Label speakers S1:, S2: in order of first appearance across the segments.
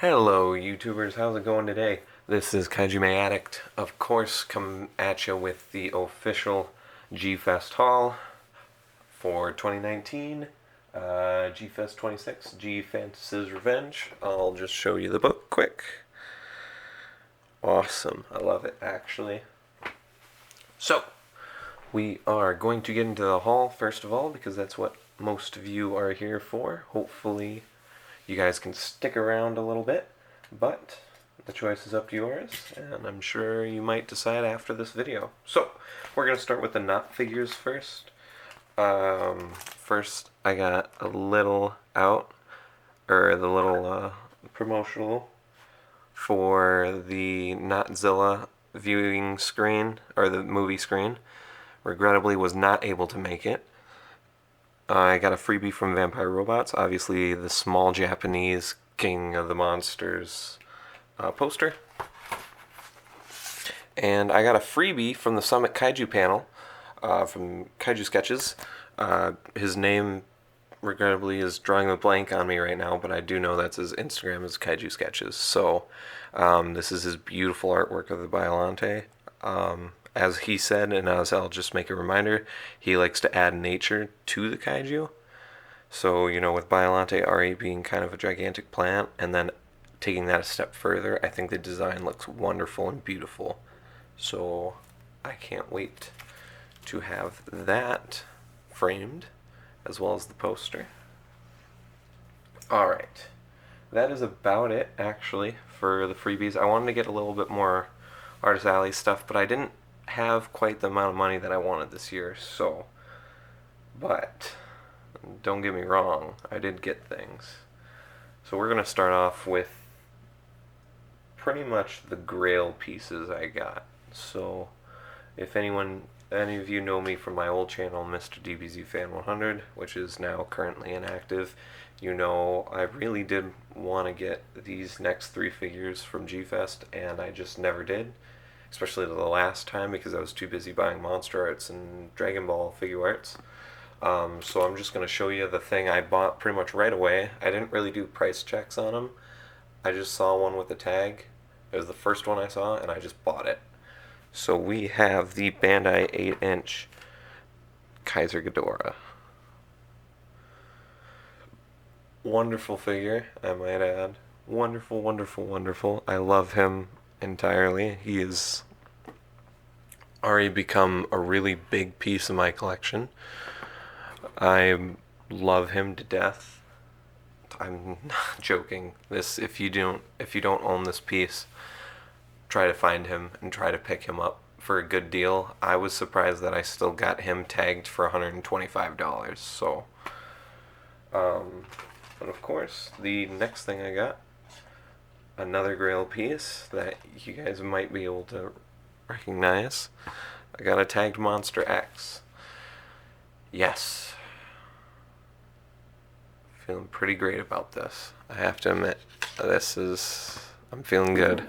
S1: Hello YouTubers, how's it going today? This is Kaiju May Addict, of course, come at you with the official G-Fest haul for 2019. G-Fest 26, G-Fantasy's Revenge. I'll just show you the book quick. Awesome, I love it actually. So, we are going to get into the haul first of all because that's what most of you are here for. Hopefully you guys can stick around a little bit, but the choice is up to yours, and I'm sure you might decide after this video. So, we're going to start with the knot figures first. First, I got a little the little promotional for the Knotzilla viewing screen, or the movie screen. Regrettably was not able to make it. I got a freebie from Vampire Robots, obviously the small Japanese King of the Monsters poster. And I got a freebie from the Summit Kaiju panel from Kaiju Sketches. His name, regrettably, is drawing a blank on me right now, but I do know that's his Instagram is Kaiju Sketches. So this is his beautiful artwork of the Biollante. As he said, and as I'll just make a reminder, he likes to add nature to the kaiju. So, with Biollante already being kind of a gigantic plant, and then taking that a step further, I think the design looks wonderful and beautiful. So, I can't wait to have that framed, as well as the poster. Alright, that is about it, actually, for the freebies. I wanted to get a little bit more Artist Alley stuff, but I didn't have quite the amount of money that I wanted this year, but don't get me wrong, I did get things. So we're going to start off with pretty much the Grail pieces I got. So if any of you know me from my old channel, Mr. DBZ Fan 100, which is now currently inactive, you know I really did want to get these next three figures from G-Fest, and I just never did. Especially the last time because I was too busy buying Monster Arts and Dragon Ball figure arts. So I'm just going to show you the thing I bought pretty much right away. I didn't really do price checks on them. I just saw one with a tag. It was the first one I saw, and I just bought it. So we have the Bandai 8-inch Kaiser Ghidorah. Wonderful figure, I might add. Wonderful, wonderful, wonderful. I love him entirely. He has already become a really big piece of my collection. I love him to death. I'm not joking. If you don't own this piece, try to find him and try to pick him up for a good deal. I was surprised that I still got him tagged for $125. So, and of course, the next thing I got, another Grail piece that you guys might be able to recognize. I got a tagged Monster X. Yes. Feeling pretty great about this. I have to admit, I'm feeling good.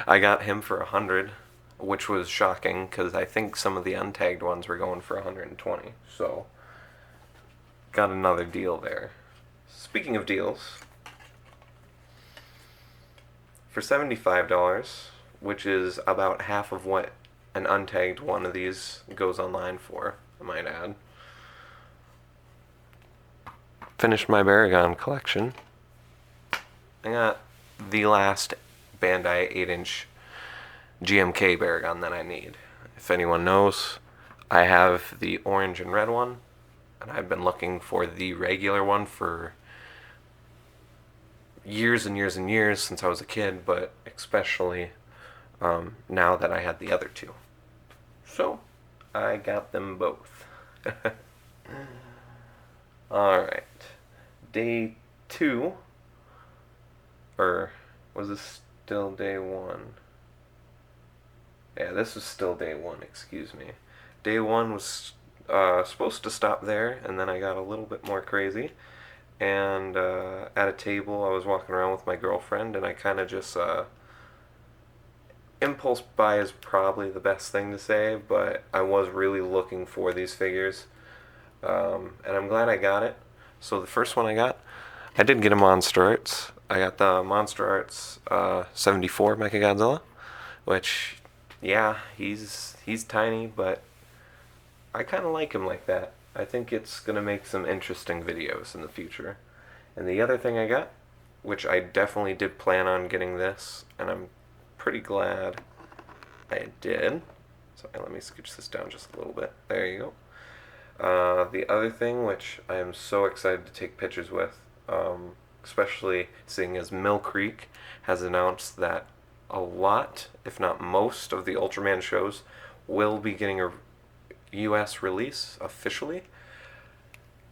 S1: I got him for $100, which was shocking because I think some of the untagged ones were going for $120. So, got another deal there. Speaking of deals, for $75, which is about half of what an untagged one of these goes online for, I might add. Finished my Barragan collection. I got the last Bandai 8-inch GMK Barragan that I need. If anyone knows, I have the orange and red one, and I've been looking for the regular one for years and years and years since I was a kid, but especially now that I had the other two. So, I got them both. Alright. Day 2. Or, was this still day 1? Yeah, this was still day 1, excuse me. Day 1 was supposed to stop there, and then I got a little bit more crazy. And at a table, I was walking around with my girlfriend, and I kind of just impulse buy is probably the best thing to say, but I was really looking for these figures, and I'm glad I got it. So the first one I got, I did get a Monster Arts. I got the Monster Arts 74 Mechagodzilla, which, yeah, he's tiny, but I kind of like him like that. I think it's going to make some interesting videos in the future. And the other thing I got, which I definitely did plan on getting this, and I'm pretty glad I did. So let me scooch this down just a little bit. There you go. The other thing, which I am so excited to take pictures with, especially seeing as Mill Creek has announced that a lot, if not most, of the Ultraman shows will be getting a US release officially.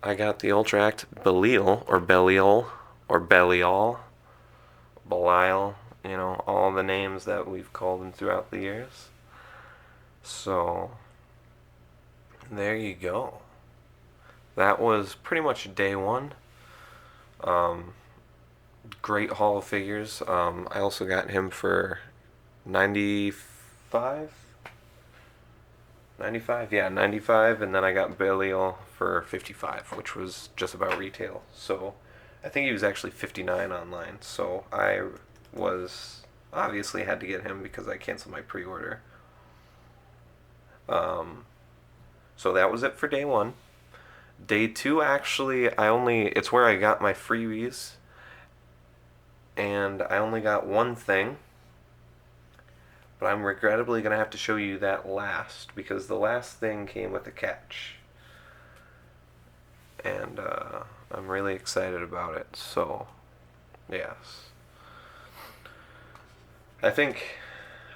S1: I got the Ultra Act Belial, or Belial, or Belial, Belial, all the names that we've called him throughout the years. So, there you go. That was pretty much day one. Great haul of figures. I also got him for 95? 95? Yeah, 95, and then I got Belial for 55, which was just about retail. So, I think he was actually 59 online. So, I was obviously had to get him because I canceled my pre-order. So that was it for day one. Day two, actually, it's where I got my freebies, and I only got one thing, but I'm regrettably going to have to show you that last, because the last thing came with a catch, and I'm really excited about it. So, yes. I think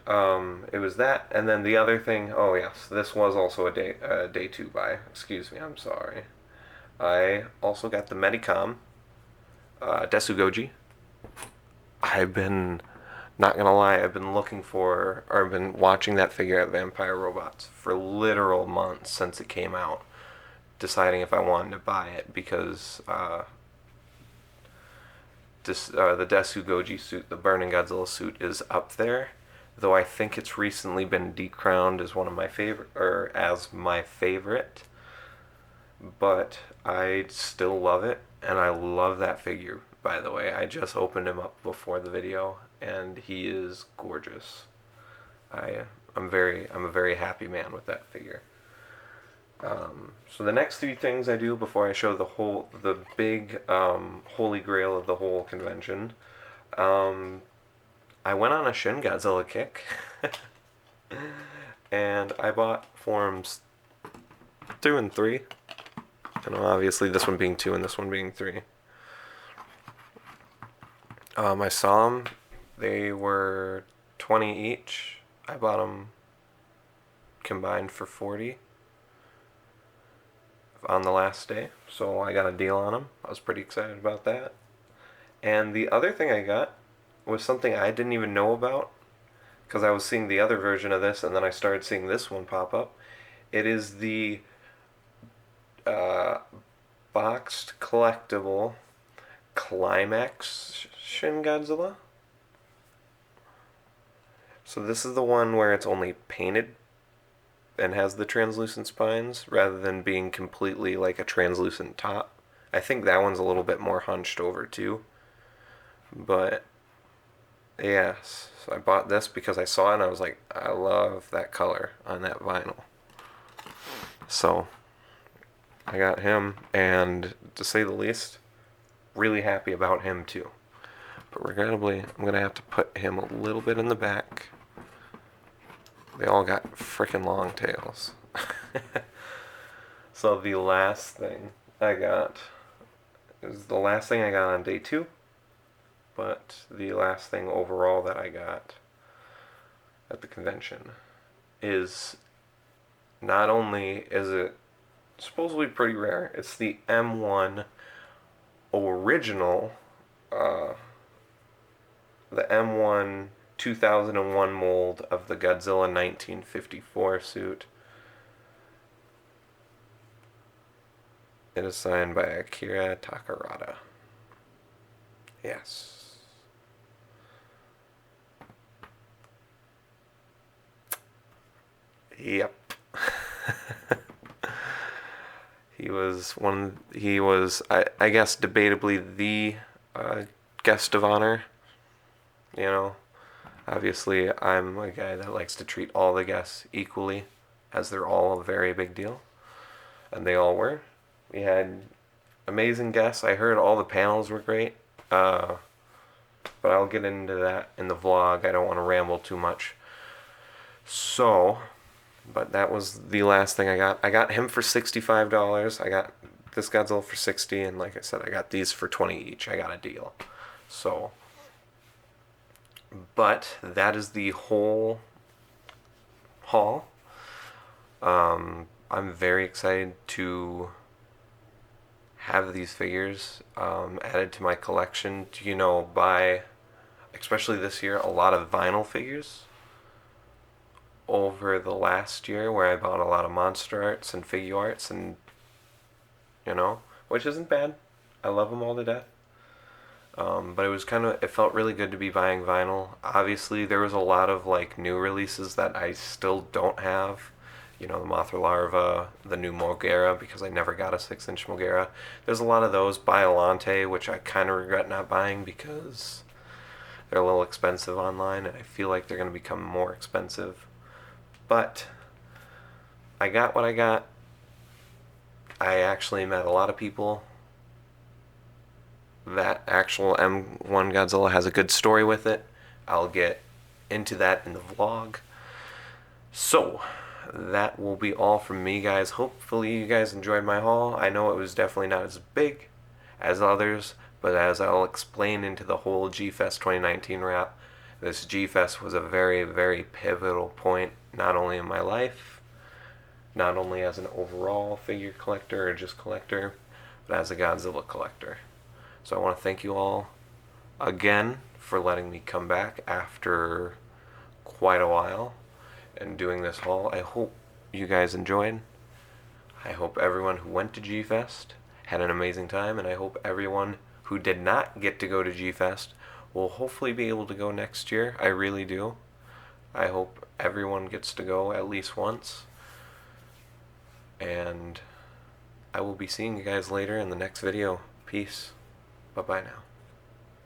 S1: it was that, and then the other thing, oh yes, this was also a day two buy. Excuse me, I'm sorry. I also got the Medicom Desugoji. I've been, not gonna lie, I've been I've been watching that figure at Vampire Robots for literal months since it came out, deciding if I wanted to buy it because the Desugoji suit, the Burning Godzilla suit, is up there. Though I think it's recently been decrowned as one of my favorite, or as my favorite. But I still love it, and I love that figure. By the way, I just opened him up before the video, and he is gorgeous. I'm a very happy man with that figure. So the next three things I do before I show the big holy grail of the whole convention. I went on a Shin Godzilla kick, and I bought forms 2 and 3. Obviously this one being 2 and this one being 3. I saw them. They were 20 each. I bought them combined for 40 on the last day, so I got a deal on them. I was pretty excited about that. And the other thing I got was something I didn't even know about, because I was seeing the other version of this, and then I started seeing this one pop up. It is the boxed collectible Climax Shin Godzilla. So this is the one where it's only painted and has the translucent spines rather than being completely like a translucent top. I think that one's a little bit more hunched over too. But yes, so I bought this because I saw it and I was like, I love that color on that vinyl. So I got him, and to say the least, really happy about him too. But regrettably, I'm going to have to put him a little bit in the back. They all got freaking long tails. So the last thing I got is the last thing I got on day 2, but the last thing overall that I got at the convention is, not only is it supposedly pretty rare, it's the M1 original, the M1 2001 mold of the Godzilla 1954 suit. It is signed by Akira Takarada. Yes. Yep. He was, I guess, debatably the guest of honor. You know, obviously, I'm a guy that likes to treat all the guests equally, as they're all a very big deal. And they all were. We had amazing guests. I heard all the panels were great. But I'll get into that in the vlog. I don't want to ramble too much. So, but that was the last thing I got. I got him for $65. I got this Godzilla for 60, and like I said, I got these for 20 each. I got a deal. So, but that is the whole haul. I'm very excited to have these figures added to my collection. You know, buy, especially this year, a lot of vinyl figures over the last year, where I bought a lot of monster arts and figure arts, and you know, which isn't bad. I love them all to death. But it was it felt really good to be buying vinyl. Obviously, there was a lot of like new releases that I still don't have. You know, the Mothra Larva, the new Mogera, because I never got a 6-inch Mogera. There's a lot of those. Biollante, which I kind of regret not buying because they're a little expensive online, and I feel like they're going to become more expensive. But I got what I got. I actually met a lot of people. That actual M1 Godzilla has a good story with it. I'll get into that in the vlog. So, that will be all from me, guys. Hopefully you guys enjoyed my haul. I know it was definitely not as big as others, but as I'll explain into the whole G-Fest 2019 wrap, this G-Fest was a very, very pivotal point, not only in my life, not only as an overall figure collector or just collector, but as a Godzilla collector. So I want to thank you all again for letting me come back after quite a while and doing this haul. I hope you guys enjoyed. I hope everyone who went to G-Fest had an amazing time, and I hope everyone who did not get to go to G-Fest will hopefully be able to go next year. I really do. I hope everyone gets to go at least once. And I will be seeing you guys later in the next video. Peace. Bye-bye now.